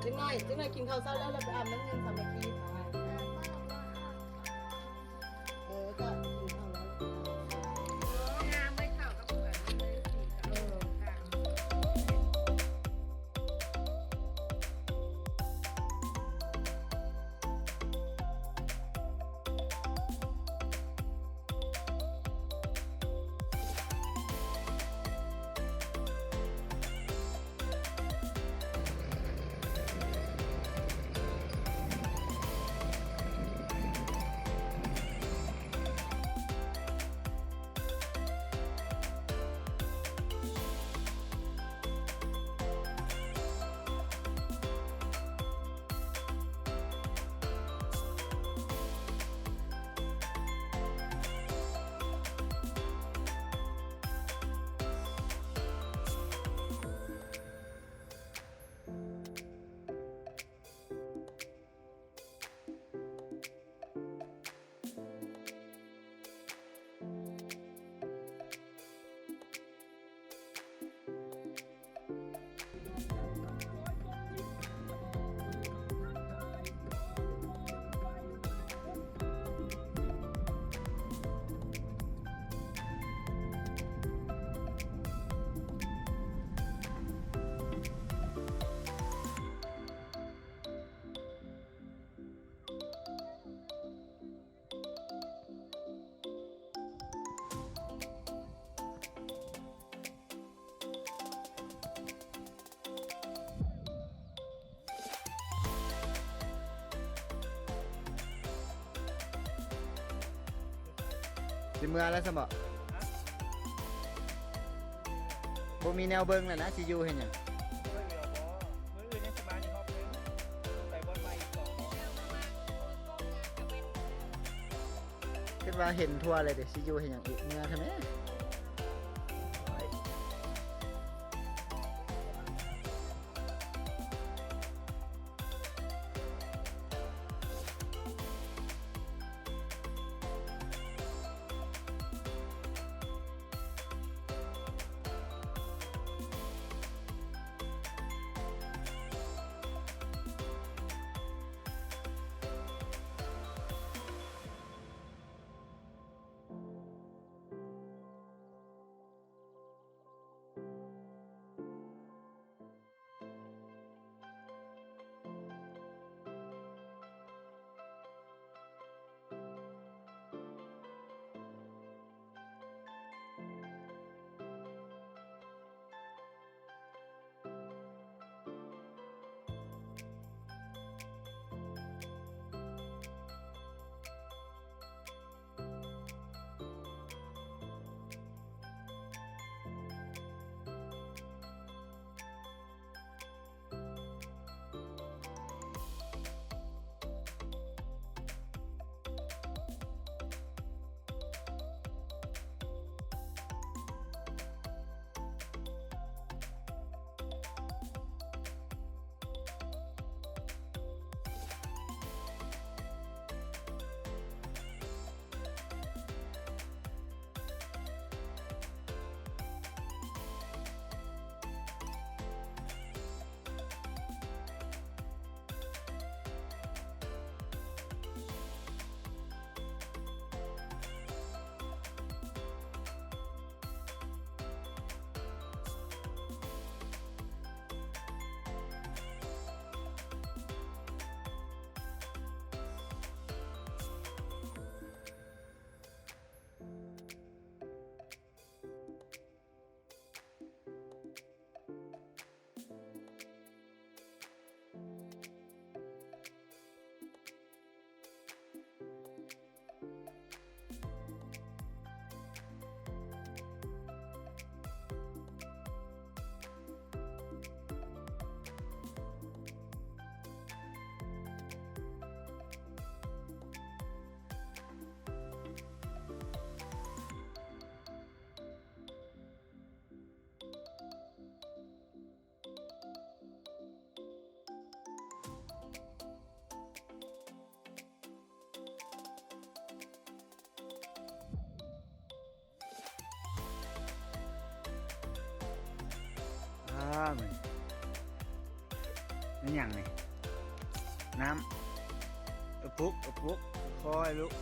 จังหน่อยกินข้าวเช้าแล้วเราไปอาบน้ำเงินสามัคคีก็กินข้าวแล้วงามไม่เข้ากับเพื่อนเลยสีกับ สิเมื่อแล้วสมบ่บ่มีแนวเบิ่งแล้วนะสิอยู่เฮ็ดหยัง เมื่อเหลือบ่มื้ออื่นยังสิมาอีกรอบนึงไปบอลใหม่อีก2คิดว่าเห็นทั่วเลยเด้สิอยู่เฮ็ดหยังอีกเมื่อทำไม นั่นอย่างนี่น้ำปุ๊กคอยลุก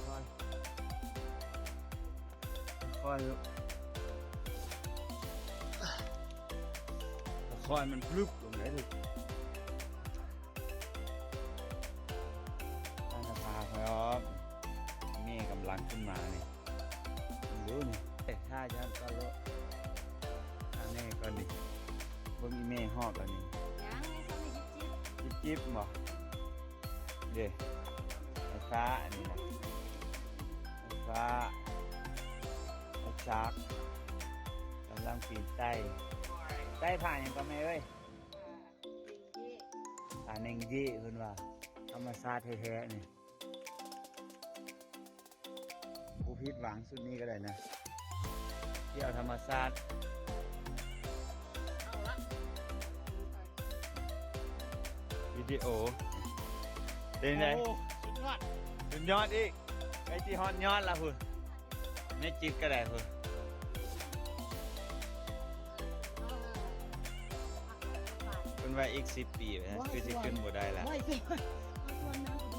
คอยลุกคอยมันพลึบลงได้ลูกท่านพาครับนี่กำลังขึ้นมาเนี่ยดูนี่ถ้าจะก็ลุกอันนี้ก็นี่บ่มีแม่หอบแล้วนี่ ยังไงเขาไม่จิ๊บ จิ๊บบ่เด้ไฟฟ้าอันนี้นะไฟฟ้าไฟชักกำลังปีนใต้ผ่านยังก็ไม่เว้ยผ่านเองยี่คุณว่าธรรมชาติแท้ๆนี่ผู้พิษหวังสุดนี้ก็ได้นะเที่ยวธรรมชาติ เอาละ วิดีโอเป็นไง โอ้สุดยอด สุดยอดอีกไอ้ที่ฮอตยอดละคุณไม่จิตก็ได้คุณคุณว่าอีก10 ปีนะคือจะขึ้นบ่ได้ละ ไหวสิมาชวนน้ำ